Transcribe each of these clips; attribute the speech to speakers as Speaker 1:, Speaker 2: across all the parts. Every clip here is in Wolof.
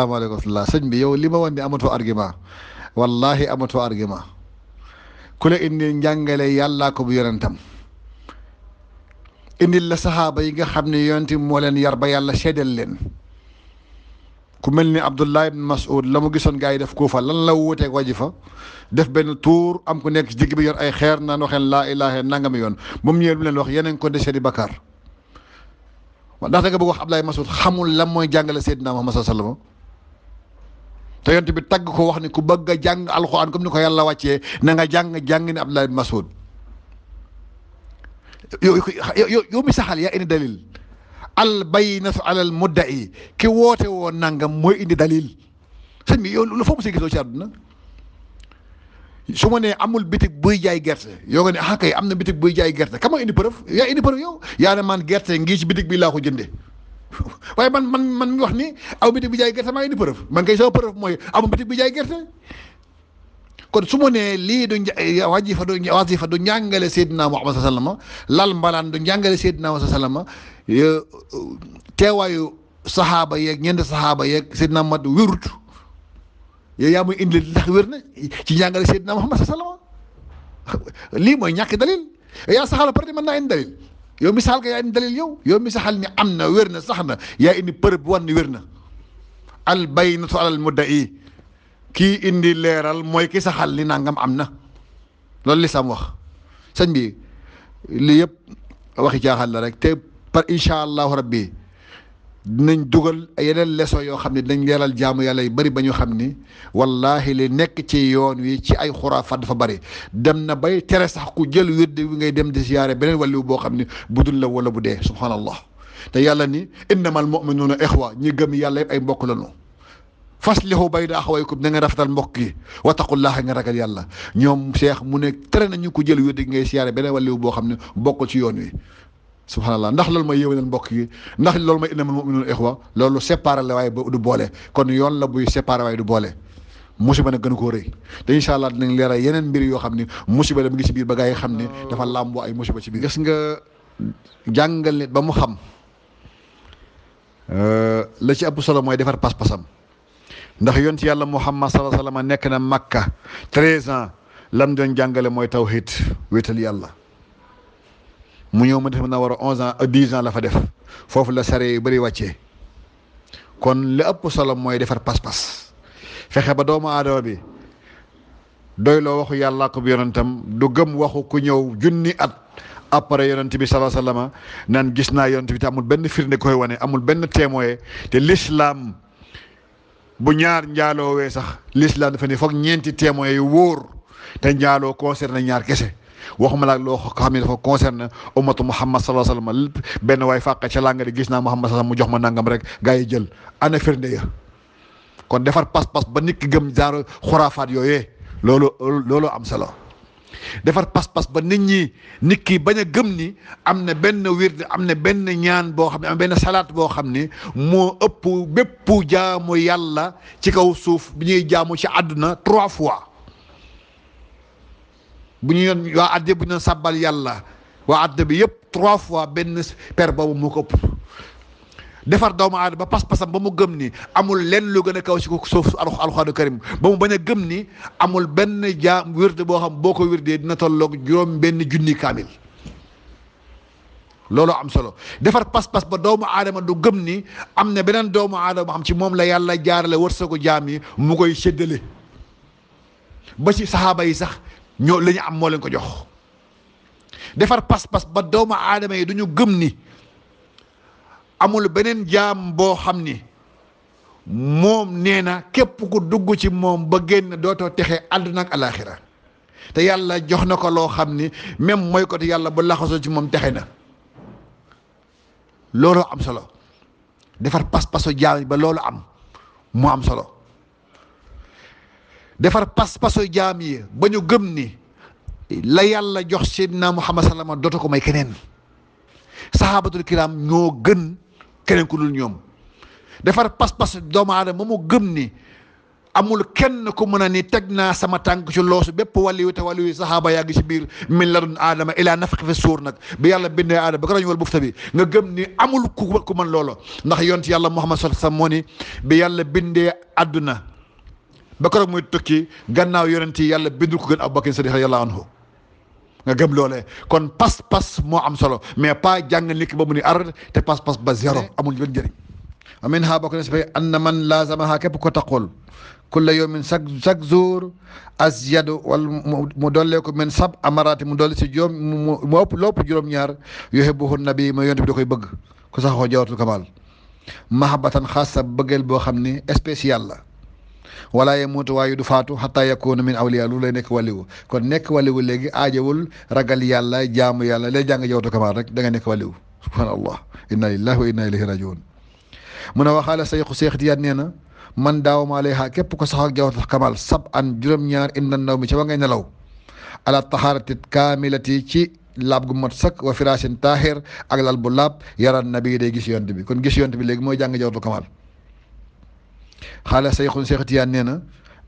Speaker 1: asalaamaaleykum wa rahmatulah sëñ bi yow li ma wan ni amatoo argument wallahi amatoo argument ku la indi njàngale yàllaa ko bu yonentam indil la saxaaba yi nga xam ne yonent moo leen yar ba yàlla seedal leen ku mel ni Abdullah ibn Mas'ud la mu gisoon gaa yi def Kuufa lan la wuuteeg wajifa def benn tuur am ku nekk ci digg bi yor ay xeer naan waxeen laa ilaaha nangami yoon ba mu ñëwee lu leen wax yeneen ko dese di bakkaar ndax da nga bëgg wax Abdullah Mas'ud xamul lan mooy jàngale Seydina Muhammad sallallahu alayhi wasallam te yonent bi tagg ko wax ni ku bëgg a jàng alxuraan comme ni ko yàlla wàccee na nga jàng ni Abdullah ibn Mas'ud yow mi saxal yaa indi dalil al bayyinatu alal mudda'i ki woote woo nangam mooy indi dalil sëñ bi yow lu foo mu see gisoo ci àdduna su ma nee amul bitig buy jaay gerte yoo nga ne ah kay am na bitig buy jaay gerte ka ma indi preuve yaa indi preuve yow yaa ne man gerte ngi ci bitig bi laa ko jëndee waaye man mi wax ni aw bitig bi jaay gerte maa indi preuve man kay sama preuve mooy amul bitig bi jaay gerte kon su ma nee lii du wazifa du njàngale Seydina Muhammad sallallahu alayhi wasallam lal mbalaan du njàngale Seydina Muhammad sallallahu alayhi wasallam teewaayu saxaaba yeeg ñeent saxaaba yeeg Seydina Muhammad wérut yow yaa muy indi ndax wér na ci njàngale Seydina Muhammad sallallahu alayhi wasallam lii mooy ñàkk dalil yaa saxal peut-être mën naa indi dalil yow misaal ka yaa indi dalil yow misaal ni am na wér na sax na yaa indi preuve bu wan ni wér na al bayyinatu alal mudda'i kii indi leeral mooy ki saxal li nangam am na loolu li sam wax sëñ bi lii yëpp waxi caaxaan la rek te par incha allahu rabbi dinañ dugal yeneen leçon yoo xam ne dinañ leeral jaamu yàlla yu bëri ba ñu xam ni wallahi li nekk ci yoon wi ci ay xuraafaat dafa bëri dem na bay tere sax ku jël wird wi ngay dem di siyaare beneen wàllu boo xam ne bu dul la wala bu dee subhanallah te yàlla ni innamal mu'minuuna ixwa ñi gëm yàlla yëpp ay mbokk lañu faslihu bayna axawaykum na nga rafetal mbokk yi wattaqullaha nga ragal yàlla ñoom Cheikh mu ne tere nañu ko jël wird gi ngay siyaare beneen wàllu boo xam ne bokkul ci yoon wi subhanallah ndax loolu mooy yéwénal mbokk yi ndax loolu mooy innamal mu'minuuna ixwa loolu séparé la waaye du boole kon yoon la buy séparé waaye du boole musiba nag gën koo rëy te incha allah dinañ leeral yeneen mbir yoo xam ne musiba la mu ngi ci biir ba gaa yi xam ne dafa làmboo ay musiba ci biir. gis nga jàngal nit ba mu xam la ci ëpp solo mooy defar pas-pasam ndax yonent yàlla Muhammad sallallahu alayhi wa sallam nekk na Makka 13 ans lam doon jàngale mooy tawhid wéetal yàlla. mu ñëw ma def na war a 11 ans 10 ans la fa def foofu la sare yu bëri wàccee kon li ëpp solo mooy defar pas-pas fexe ba doomu aadama bi doy loo waxu yàlla ko bi yonentam du gëm waxu ku ñëw junni at après yonent bi sallallahu alayhi wasallam naan gis naa yonent bi te amul benn firnde koy wane amul benn témoin te l'islam bu ñaar njaaloowee sax l'islam dafa ne foog ñeenti témoin yu wóor te njaaloo concerné ñaar kese waxuma la loo xam ne dafa concerne ummatu Muhammad sallallahu alayhi wasallam benn waay fàq ca langa di gis naa Muhammad sallallahu mu jox ma nangam rek gaa yi jël ana firnde ya kon defar pas-pas ba nit ki gëm genre xuraafaat yooyee loolu am solo defar pas-pas ba nit ki bañ a gëm ni am na benn wird am na benn ñaan boo xam ne am benn salaat boo xam ni moo ëpp bépp jaamu yàlla ci kaw suuf bi ñuy jaamu ci àdduna 3 fois bu ñu yoon waa àddina bu ñu doon sàbbal yàlla waa àddina bi yëpp 3 fois benn per boobu moo ko ëpp defar doomu aadama ba pas-pasam ba mu gëm ni amul lenn lu gën a kaw ci ko suuf alxuraanu karim ba mu bañ a gëm ni amul benn jaam wirde boo xam boo ko wirdee dina tolloog juróom benn junni kaamil loolu am solo defar pas-pas ba doomu aadama du gëm ni am na beneen doomu aadama boo xam ci moom la yàlla jaarale wërsëgu jaam yi mu koy séddale ba ci saxaaba yi sax ñoo la ñu am moo leen ko jox defar pas-pas ba doomu aadama yi du ñu gëm ni amul beneen jaam boo xam ni moom nee na képp ku dugg ci moom ba génn dootoo texe àdduna ak alaaxira te yàlla jox na ko loo xam ni même mooy ko te yàlla ba laxasoo ci moom texe na loolu am solo defar pas-pasu jaam ba loolu am moo am solo defar pas-pasu jaam yi ba ñu gëm ni la yàlla jox Seydina Muhammad sallallahu dootu ko may keneen sahabatul kiram ñoo gën keneen ku dul ñoom defar pas-pas doomu aadama mu gëm ni amul kenn ku mën a ni teg naa sama tànk ci loosu bépp waliyu te waliyu saxaaba yaa ngi ci biir min ladun aadama ilaa nafxi fi suur nag bi yàlla bindee aadama ba ko rañu wal bufta bi nga gëm ni amul ku mën loolo ndax yonent yàlla Muhammad sallallahu alayhi wasallam moo ni bi yàlla bindee àdduna ba ko rek muy tukki gannaaw yonent yi yàlla bindul ko gën Abubakar Sadiq radiyallahu anhu nga gëm loolee kon pas-pas moo am solo mais pas jàng nit ki ba mu ni ar te pas-pas ba zéro amul benn njëriñ amin ha bokk na si fay anna man laazamaha képp ko taqool kulla yawmin chaque jour azyadu wala mu dollee ko min sab amaraati mu dolli si juróom mu ëpp lopp juróom-ñaar yuhibbuhu nabi ma yonent bi da koy bëgg ku saxoo jawatul kamal mahabbatan xaasa bëggeel boo xam ni spécial la wala yamuutu waaye du faatu xataa yakuna min awliya lu lay nekk waliwu kon nekk waliwu léegi aajawul ragal yàlla jaamu yàlla lay jàng jawatu kamal rek da nga nekk waliwu subhanallah inna lillahi wa inna ilayhi rajiun mun a waxaale sayxu Seex Tijaan nee na man daawama alayha képp ko sax ak jawatu kamal sab an juróom-ñaar inda naw mi ca ba ngay nelaw ala taharati kaamilati ci laab gu mot sak wa firaasin taahir ak lal bu laab yaran nabi day gis yonent bi kon gis yonent bi léegi mooy jàng jawatu kamal xaala sayxun Seex Tijaan nee na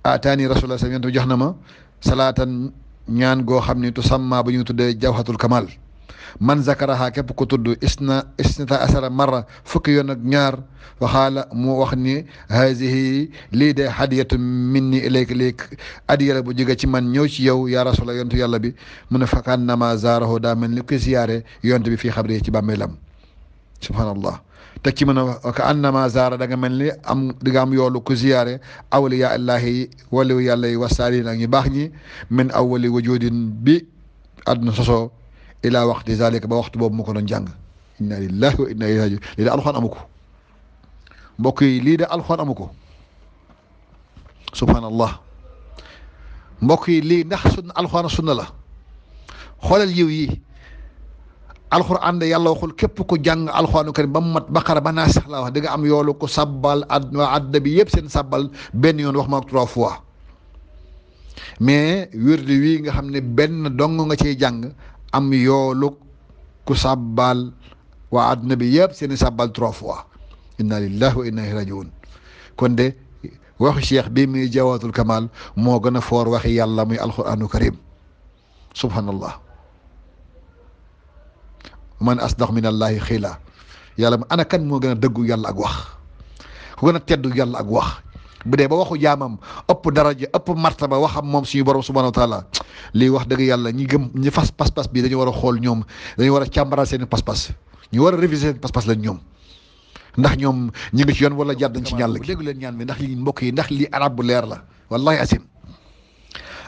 Speaker 1: ataani rasulullah sa yonent bi jox na ma salaatan ñaan goo xam ne tusamma bu ñu tuddee jawhatul kamal man zakaraha képp ko tudd isnata asara marra fukki yoon ak ñaar waxaala mu wax ni hazihi lii de hadiyatu minni ilayka lii adiya la bu jóge ci man ñëw ci yow yaa rasulullah yontu yàlla bi mu ne fakaan nama zaarahu daa mel ni ko ziyaare yonte bi fii xabri ci bàmmeelam subhanallah teg ci mën a ka annama zaara da nga mel ni di nga am yoolu ku ziyaare awliya allahi waliyu yàlla yi wasaaliin ak ñu baax ñi min awwali wujudin bi àdduna sosoo ila waxti zalika ba waxtu boobu mu ko doon jàng inna lillahi wa inna ilayhi rajiun lii de alxuraan amu ko mbokk yi lii de alxuraan amu ko subhanallah mbokk yi lii ndax sunna alxuraan sunna la xoolal yiw yi alxuraan de yàlla waxul képp ku jàng alxuraanu karim ba mu mat baqara ba naa sax la wax di nga am yoolu ko sabbal waa àdduna bi yëpp seen sabbal benn yoon wax ma ak 3 fois mais wirdi wi nga xam ne benn dong nga ciy jàng am yoolu ku sabbal waa àdduna bi yëpp seen sabbal 3 fois inna lillahi wa inna ilayhi rajiun kon de waxu cheikh bi muy jawatul kamal moo gën a foor waxi yàlla muy alquranu karim subhanallah man asdaq min allahi xiila yàlla ana kan moo gën a dëggu yàlla ak wax ku gën a teddu yàlla ak wax bu dee ba waxu jaamam ëpp daraja ëpp martaba waxam moom suñu borom subhanahu wa taala lii wax dëgg yàlla ñi gëm ñi fas pas-pas bi dañu war a xool ñoom dañu war a càmbaral seen pas-pas ñu war a réviser seen pas-pas lañ ñoom ndax ñoom ñi ngi ci yoon wala jàdd nañ ci ñàll gi dégg leen ñaan bi ndax lii mbokk yi ndax lii arab bu leer la wallahi asim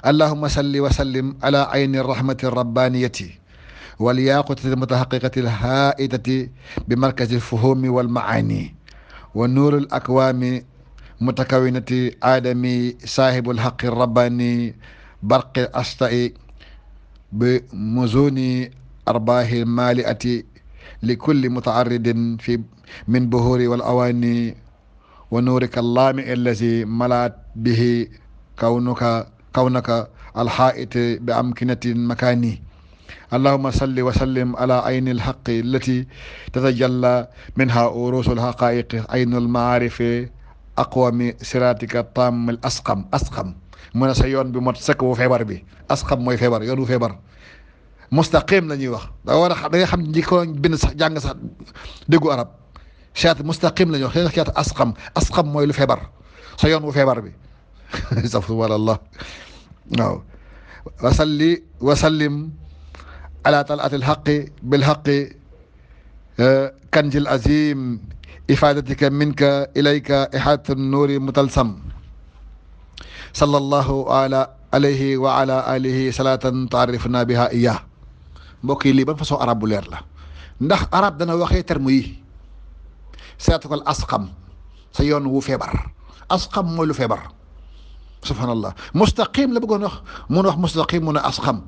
Speaker 1: allahumma salli wa sallim ala ayni rahmati rabbaniyati wal yaqutati mutahaqiqati alhaidati bi markazi alfuhumi wal maani wa nuurul akwami mutakawinati aadami saahibul haqqi rabbani barqi astai bi muzuni arbaahi maliati li kulli mutaaridin fi min buhuri wal awani wa nuurika allaami allazi malaat bihi kawnaka alhaiti bi amkinatin makani allahumma salli wa sallim ala ayni alhaqqi allati tatajalla minha urusul haqaiqi aynul maarifi aqwami siratika tam al asqam mu ne sa yoon bi mot sëkk wu feebar bi asqam mooy feebar yoon wu feebar mustaqim la ñuy wax da war a da nga xam ñi ko bind sax jàng sax déggu arab chaat mustaqim la ñuy wax xëy na chaat asqam mooy lu feebar sa yoon wu feebar bi subhanallah waaw wasalli wasallim ala talaati alxaqi bilxaqi kanjil azim ifadatika minka ilayka ihaatu nuuri mutalsam sallallahu alayhi wa ala alihi salatan taarifuna biha iya mbokk yi lii ban façon arab bu leer la ndax arab dana waxee terme yi seetukal asqam sa yoon wu feebar asqam mooy lu feebar subhanallah mustaqim la bëggoon wax mun wax mustaqim mun a asqam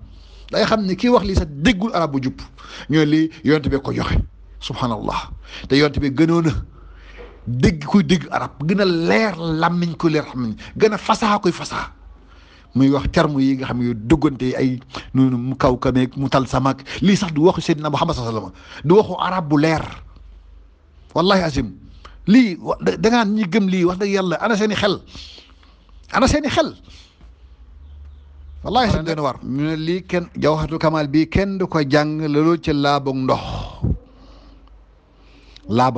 Speaker 1: day xam ne kii wax lii sax déggul arab bu jub ñoo lii yonent bi ko joxe subhanallah te yonent bi gënoon a dégg kuy dégg arab gën a leer làmmiñ kuy leer làmmiñ gën a fasaxa kuy fasaxa muy wax terme yi nga xam ne duggante ay noonu mu kaw kameeg mu tal samak lii sax du waxu Seydina Muhammad sallallahu alayhi wasallam du waxu arab bu leer wallahi azim lii da ngaan ñi gëm lii wax dëgg yàlla ana seeni xel ana seeni xel wallahi sëñ doon war ñu ne lii kenn jawharatul kamal bii kenn du ko jàng loolu ci laabug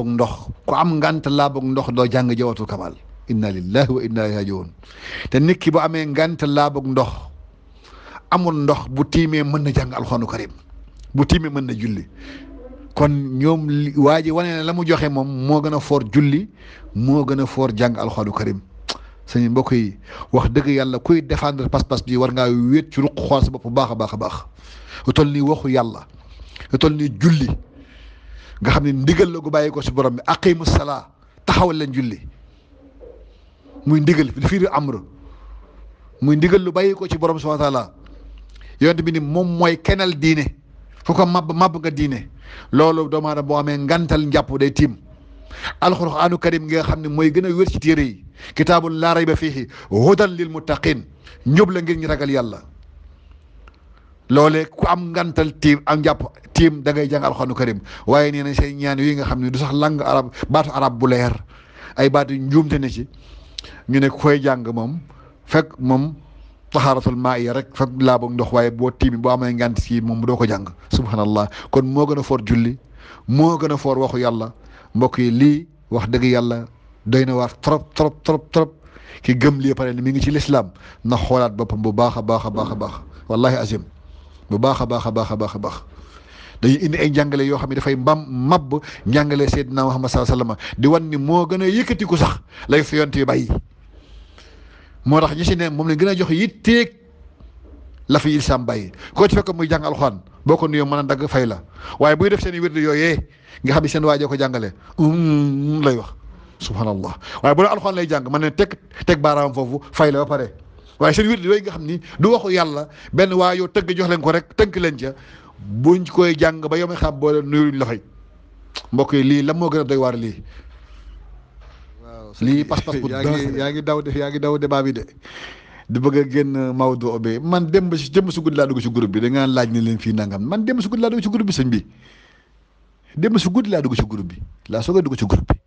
Speaker 1: ndox ku am ngant laabug ndox doo jàng jawharatul kamal inna lillahi wa inna ilayhi rajiun te nit ki bu amee ngant laabug ndox amul ndox bu tiimee mën na jàng alxuraanu karim bu tiimee mën na julli kon ñoom waa ji wane ne la mu joxe moom moo gën a foor julli moo gën a foor jàng alxuraanu karim sëñ mbokk yi wax dëgg yàlla kuy défendre pas-pas bi war ngaa wéet ci ruq xool sa bopp bu baax a baax a baax lu toll nii waxu yàlla lu toll nii julli nga xam ne ndigal la gu bàyyi ko si borom bi aqimu salaa taxawal leen julli muy ndigal fi fiiri amr muy ndigal lu bàyyi ko ci borom subhanahu wa taala yonent bi ni moom mooy kenal diine fu ko mab nga diine loolu doomu aadama boo amee ngantal njàpp day tiim alquranu karim nga xam ne mooy gën a wér ci téere yi kitaabun laa rayba fiihi hudan lil muttaqin ñëpp la ngir ñu ragal yàlla loolee ku am ngantal tiim am njàpp tiim da ngay jàng alquranu karim waaye nee na seen ñaan yi nga xam ne du sax langue arab baatu arab bu leer ay baatu njuumte ne ci ñu ne koy jàng moom fekk moom taxaaratul maa yi rek fekk laaboog ndox waaye boo tiimi boo amee ngant si moom doo ko jàng subhanallah kon moo gën a foor julli moo gën a foor waxu yàlla mbokk yi lii wax dëgg yàlla doy na waar trop ki gëm lii pare ni mi ngi ci lislaam na xoolaat boppam bu baax a baax a baax a baax wallahi azim bu baax a baax a baax a baax a baax dañuy indi ay njàngale yoo xam ne dafay mabb njàngale Seydina Muhammad sallallahu alayhi wasallam di wan ni moo gën a yëkkatiku sax lay fi yonent yi bàyyi moo tax ñi si ne moom lañ gën a jox yitteeg la fi lislaam bàyyi koo ci fekk muy jàng alxuraan boo ko nuyoo mën a dagg fay la waaye buy def seen i wérd yooyee nga xam ne seen waajoo ko jàngale lay wax subhanallah waaye bu dee alxuraan lay jàng man ne teg baaraam foofu fay la ba pare waaye seen wérd yooyu nga xam ni du waxu yàlla benn waayoo tëgg jox leen ko rek tënk leen ca buñ koy jàng ba yow xam boo leen nuyuñ la fay mbokk yi lii lan moo gën a doy waar lii. lii pas-pas bu yaa ngi daw débat bi di bëgg a génn Maodo Obe man démb si guddi laa dugg si groupe bi da nga laaj ne leen fii nangam man démb si guddi laa dugg si groupe bi sëñ bi démb si guddi laa dugg si groupe bi laa soog a dugg si groupe bi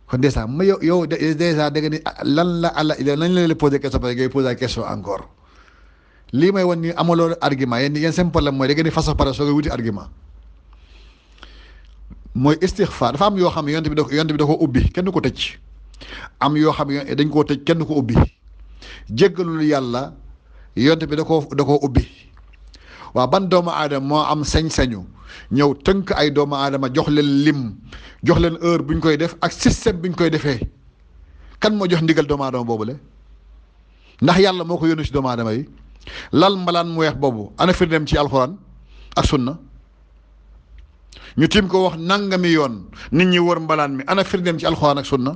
Speaker 1: kon dèjà ma yow dèjà da nga ni lan la posé question parce que ngay posé question encore lii may wan ni amaloo argument yéen seen problème mooy da ngeen di fas pare soog a wuti argument. mooy istixfaar dafa am yoo xam ne yonent bi da ko ubbi kenn du ko tëj am yoo xam ne dañ koo tëj kenn du ko ubbi jéggalul yàlla yonent bi da koo ubbi waaw ban doomu aadama moo am sañ-sañu ñëw tënk ay doomu aadama jox leen lim jox leen heure bu ñu koy def ak système bi ñu koy defee kan moo jox ndigal doomu aadama boobule ndax yàlla moo ko yónni si doomu aadama yi lal mbalaan mu weex boobu ana firndeem ci alxuraan ak sunna ñu tiim ko wax nangami yoon nit ñi wër mbalaan mi ana firndeem ci alxuraan ak sunna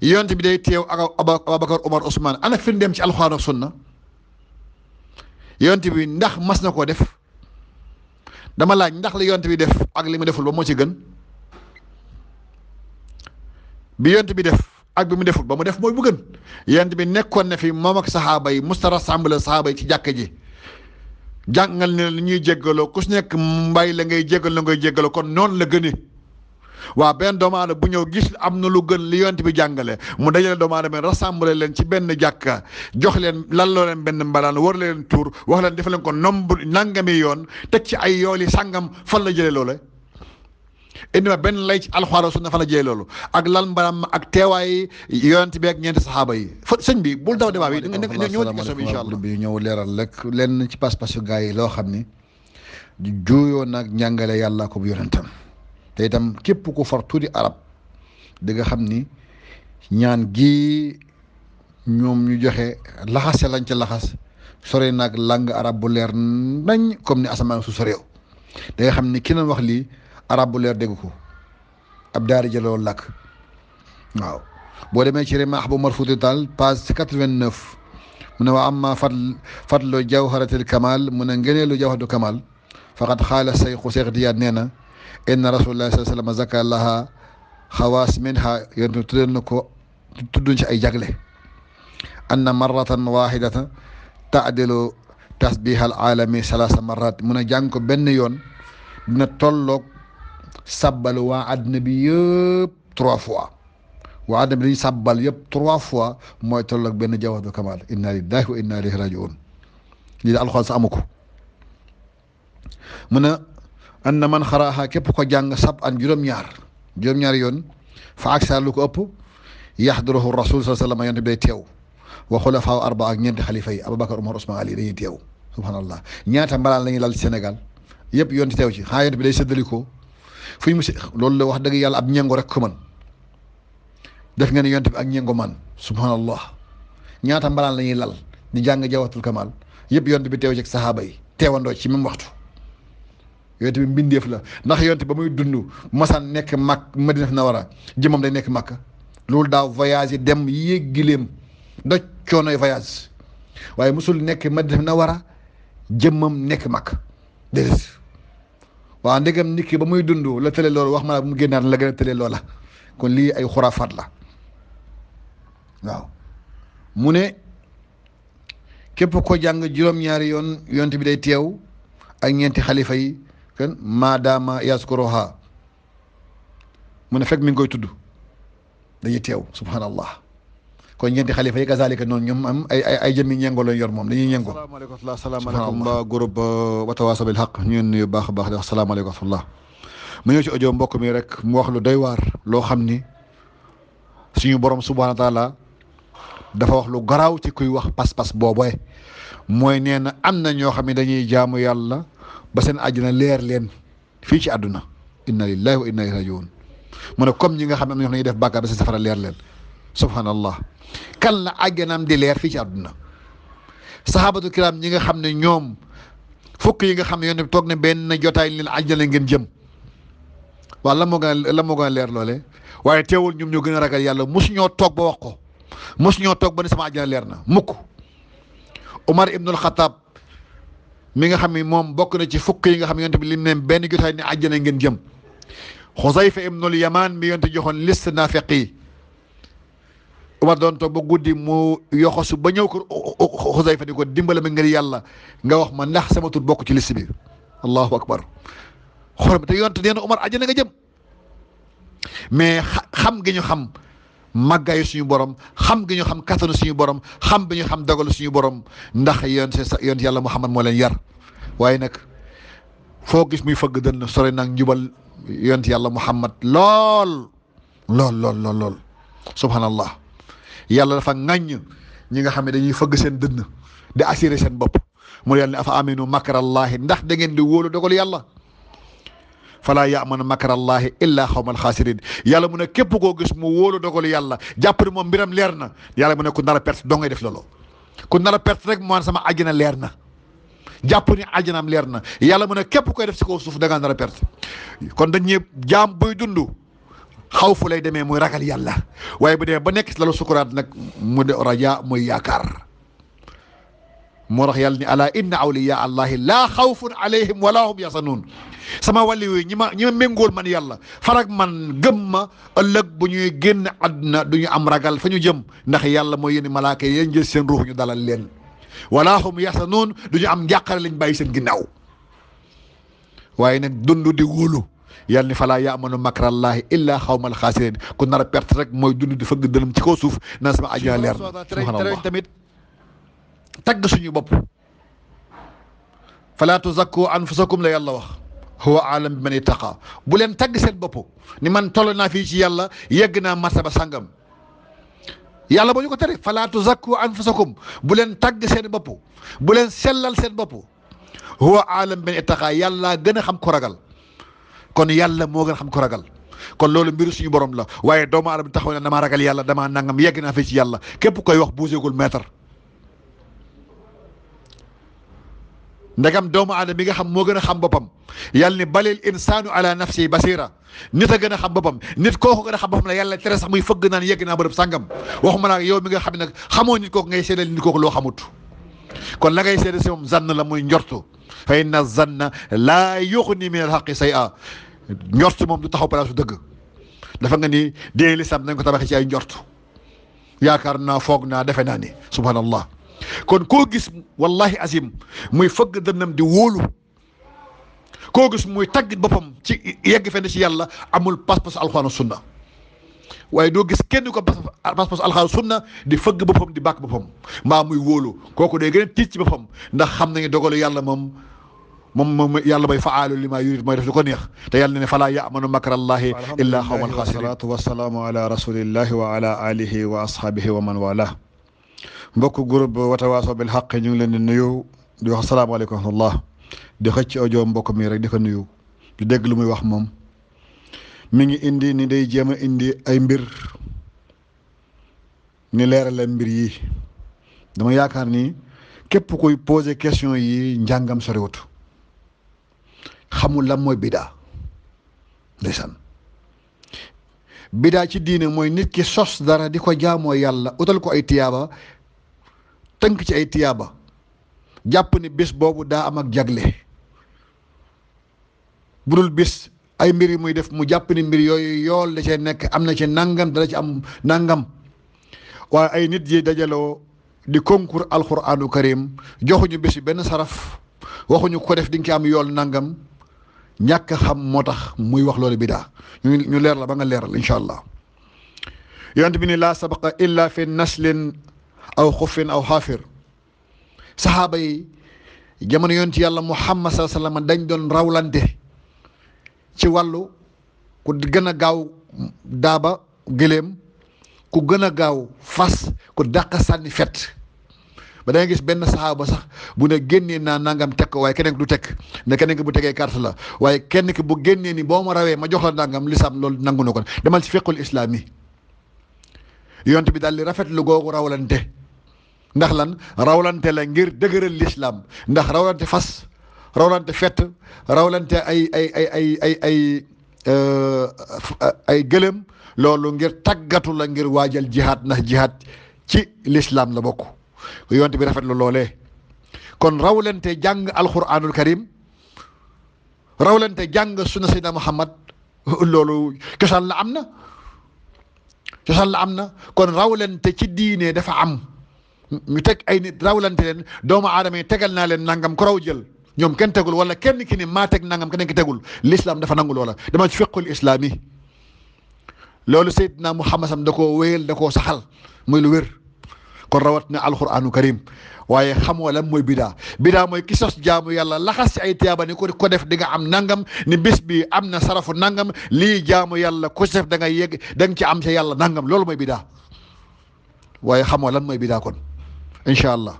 Speaker 1: yonent bi day teew ak Abubakar Omar Ousmane ana firndeem ci alxuraan ak sunna yonent bi ndax mas na koo def dama laaj ndax li yonent bi def ak li mu deful ba moo ci gën bi yonent bi def ak bi mu deful ba mu def mooy bu gën yonent bi nekkoon na fi moom ak saxaaba yi musta rassemble saxaaba yi ci jàkka ji jàngal ne li ñuy jéggaloo ku si nekk mbay la ngay jéggaloo kon noonu la gënee waaw benn doomu aadama bu ñëw gis am na lu gën li yonent bi jàngale mu dajale doomu aadama rassemble leen ci benn jàkka jox leen lalloo leen benn mbalaan war leen tuur wax leen def leen ko nombre nangami yoon teg ci ay yooli sàngam fan la jëlee loole indi ma benn lay ci alxuraan sunna fan la jëlee loolu ak lal mbalaan ak teewaay yonent bi ak ñeenti saxaaba yi fa sëñ bi bul daw débat bi ñëw ci question bi incha allah bi ñëw leeral rek lenn ci pas-pasu gaa yi loo xam ni juuyoo nag njàngale yàlla ko bu yonentam te itam képp ku far tuuti arab di nga xam ni ñaan gi ñoom ñu joxe laxase lañ ca laxas sore nag langue arab bu leer nañ comme ni asamaan su soreew da nga xam ni ki leen wax lii arab bu leer dégg ko ab daari jëloo làkk waaw boo demee ci Rimah bu Marfuuti Taal page 89 mu ne waa amma fadlu jawharatil kamal mu ne ngeneelu jawharatul kamal faqad xaala sayxu Seex Diyaat nee na inna rasulullah sallallahu alayhi wa sallam zaka laha xawaas minha yontu tuddal na ko tudduñ ci ay jagle anna marratan waxidatan taadilu tasbihal alami salaasa marrat mun a jàng ko benn yoon dina tolloog sabbal waa àddina bi yëpp 3 fois waa àddina bi dañuy sàbbal yëpp 3 fois mooy toll ak benn jawharatul kamal inna lillahi wa inna ilayhi rajiun lii da alxuraan sa amu ko mu ne anna man xaraaha képp ko jàng sab an juróom-ñaari yoon fa aksar lu ko ëpp yaxduruhu rasul sallallahu alayhi wa sallam yonent bi day teew wa xulafaa arba ak ñeenti xalifa yi Aboubacar Umar Ousmane Ali dañuy teew subhanallah ñaata mbalaan la ñuy lal ci Sénégal yëpp yonent teew ci xanaa yonent bi day séddalikoo fu ñu musi loolu la wax dëgg yàlla ab ñengo rek ko man def nga ne yonent bi ak ñengo man subhanallah ñaata mbalaan la ñuy lal di jàng jawatul kamal yëpp yonent bi teew ci sahaaba yi teewandoo ci même waxtu yonent bi mbindeef la ndax yonent ba muy dund masaan nekk Madina Munawwara jëmmam day nekk Makka loolu daaw voyage yi dem yéeg gileem doj coonoy voyage waaye musul nekk Madina Munawwara jëmmam nekk Makka déedéet waaw ndegam nit ki ba muy dund la tële loolu wax ma la mu génnaat la gën a tële loola kon lii ay xuraafaat la waaw mu ne képp ko jàng juróom-ñaari yoon yonent bi day teew ak ñeenti xalifa yi kan maadaama yaskuruha mu ne fekk mi ngi koy tudd dañuy teew subhanallah kon ñeenti xalifa yi kazalika noonu ñoom am ay jëmmi ñengo lañ yor moom dañuy ñengo. salaamaaleykum mbaa groupe Watawaasaw bil Haqq ñu nuyu baax a baax di wax salaamaaleykum wa rahmatullah mu ñëw ci audio mbokk mi rek mu wax lu doy waar loo xam ni suñu borom subhanahu wa taala dafa wax lu garaaw ci kuy wax pas-pas boobooy mooy nee na am na ñoo xam ne dañuy jaamu yàlla ba seen àjjana leer leen fii ci àdduna inna lillahi wa inna ilayhi rajiun mu ne comme ñi nga xam ne am na ñoo xam ne dañuy def bàkkaar ba seen safara leer leen subhanallah kan la àjjanaam di leer fii ci àdduna sahabatu kiram ñi nga xam ne ñoom fukk yi nga xam ne yoon toog na benn jotaay leen àjjana ngeen jëm waaw lan moo gën a leer loole waaye teewul ñoom ñoo gën a ragal yàlla mosu ñoo toog ba wax ko mosu ñoo toog ba ne sama àjjana leer na mukk Umar ibnul Xataab mi nga xam ne moom bokk na ci fukk yi nga xam ne yonte bi lim ne benn jotaay ne àjjana ngeen jëm Xusayfa ibnul Yamaan mi yonte joxoon liste naafeq yi Umar doon toog ba guddi mu yoxosu ba ñëw ko Xusayfa di ko dimbale ma ngir yàlla nga wax ma ndax sama tur bokk ci liste bi allahu akbar xool te yonte nee na Umar àjjana nga jëm mais xam gi ñu xam màggaayu suñu borom xam gi ñu xam kattanu suñu borom xam bi ñu xam dogalu suñu borom ndax yonte yàlla Muhammad moo leen yar waaye nag foo gis muy fëgg dënn sore nag njubal yonte yàlla Muhammad lool subhanallah yàlla dafa ŋàññ ñi nga xam ne dañuy fëgg seen dënn di assuré seen bopp mu yàlla ne afa aminu makarallahi ndax da ngeen di wóolu dogalu yàlla falaa yamanu makarallahi illa xawmal xaasirin yàlla mu ne képp koo gis mu wóolu dogalu yàlla jàpp ne moom mbiram leer na yàlla mu ne ku nar a perte doo ngay def loolu ku nar a perte rek moo sama àjjana leer na jàpp ni àjjanaam leer na yàlla mu ne képp koy def si kaw suuf da ngaa nar a perte kon dañuy jaam buy dund xaw fu lay demee muy ragal yàlla waaye bu demee ba nekk si lalu sukuraat nag mu de raja muy yaakaar moo tax yàlla ni ala inna awliya allahi laa xawfun alayhim wala hum yasanuun sama wàlli yooyu ñi ma méngool man yàlla farag man gëm ma ëllëg bu ñuy génn àdduna du ñu am ragal fa ñu jëm ndax yàlla mooy yéen malaaka yi yéen jël seen ruux ñu dalal leen wala hum yasanuun du ñu am njàqare lañ bàyyi seen ginnaaw waaye nag dund di wóolu yàlla ni falaa yaamanu makrallahi illa xawmal xaasirin ku nar a perte rek mooy dund di fëgg dënam ci kaw suuf naan sama àjjana leer na subhanallah tamit tagg suñu bopp falaa tuzakku anfusakum la yàlla wax huwa aalam bi man ittaqa bu leen tagg seen bopp ni man toll naa fii ci yàlla yegg naa martaba sàngam yàlla boo ñu ko tere falaa tuzakku anfusakum bu leen tagg seen bopp bu leen sellal seen bopp huwa aalam bi man ittaqa yàlla gën a xam ko ragal kon yàlla moo gën a xam ko ragal kon loolu mbiru suñu borom la waaye doomu aadama taxaw ne damaa ragal yàlla damaa nangam yegg naa fii ci yàlla képp koy wax buuseegul mètre ndegam doomu aadama bi nga xam moo gën a xam boppam yàlla ni balil insaanu ala nafsi basira nit a gën a xam boppam nit kooku gën a xam boppam la yàlla tere sax muy fëgg naan yegg naa bërëb sàngam waxuma la yow mi nga xam ne nag xamoo nit kooku ngay seedal nit kooku loo xamut kon la ngay seede si moom zann la muy njortu fa inna zanna laa yuxni min al xaqi say a njortu moom du taxaw place su dëgg dafa nga ni dee lislam nañ ko tabaxee ci ay njortu yaakaar naa foog naa defe naa ni subhanallah kon koo gis wallahi azim muy fëgg dënnam di wóolu koo gis muy tagg boppam ci yegg fenn ci yàlla amul pas-pas alxuraan sunna waaye doo gis kenn ko pas-pas alxuraan sunna di fëgg boppam di bàkk boppam mbaa muy wóolu kooku day gën a tiit ci boppam ndax xam nañu dogalu yàlla moom yàlla may faalu li maa yurid mooy def lu ko neex te yàlla ne falaa ya'manu makrallahi illa xawmal xaasirin.
Speaker 2: wasalaatu wasalaamu ala rasulillahi wa ala alihi wa ashaabihi wa man wala. mbokk groupe Watawaasaw bil haqq ñu ngi leen di nuyu di wax asalaamaaleykum wa rahmatullah di xëcc audio mbokk mi rek di ko nuyu di dégg lu muy wax moom mi ngi indi ni day jéem a indi ay mbir ni leerale mbir yi dama yaakaar ni képp kuy poser question yi njàngam soriwut xamul lan mooy bidaa ndeysaan bidaa ci diine mooy nit ki sos dara di ko jaamoo yàlla utal ko ay tiyaaba tënk ci ay tiyaaba jàpp ni bés boobu daa am ak jagle bu dul bis ay mbir yi muy def mu jàpp ni mbir yooyu yool da cee nekk am na ci nangam dana ci am nangam waaye ay nit yi dajaloo di concours alquranu karim joxuñu bés bi benn saraf waxuñu ko def di nga ci am yool nangam ñàkk xam moo tax muy wax loolu bidaa ñu leer la ba nga leeral incha allah yonent bi ni laa sabaqa illa fi naslin aw xuffin aw xaafir saxaaba yi jamono yonent yàlla muhammad sallallahu alayhi wasallam dañ doon rawlante ci wàllu ku gën a gaaw daaba gëléem ku gën a gaaw fas ku dàq sànni fet ba da nga gis benn saxaaba sax bu ne génnee naa nangam teg ko waaye keneen ki du teg ne keneen ki bu tegee carte la waaye kenn ki bu génnee ni boo ma rawee ma jox la nangam lislaam loolu nangu na ko demal ci fiqhul islaam yi yonent bi daal di rafetlu googu rawlante ndax lan rawlante la ngir dëgëral lislaam ndax rawlante fas rawlante fett rawlante ay gëlëm loolu ngir tàggatu la ngir waajal jihaad ndax jihaad ci lislaam la bokk yonent bi rafetlu loolee kon rawlante jàng alquranul karim rawlante jàng sunna sayyidina muhammad loolu cosaan la am na kon rawlante ci diine dafa am ñu teg ay nit rawlante leen doomu aadama yi tegal naa leen nangam ko raw jël ñoom kenn tegul wala kenn ki ni maa teg nangam keneen ki tegul l'islam dafa nangu loola dama ci fiqhul islaam yi loolu sayyidina muhammad sam da koo wéyal da koo saxal muy lu wér kon rawat na alquranu karim waaye xamoo lan mooy bidaa mooy ki sos jaamu yàlla laxas ci ay tiyaaba ni ko def di nga am nangam ni bés bi am na sarafu nangam lii jaamu yàlla ku def da nga yegg da nga ci am sa yàlla nangam loolu mooy bidaa waaye xamoo lan mooy bidaa kon incha allah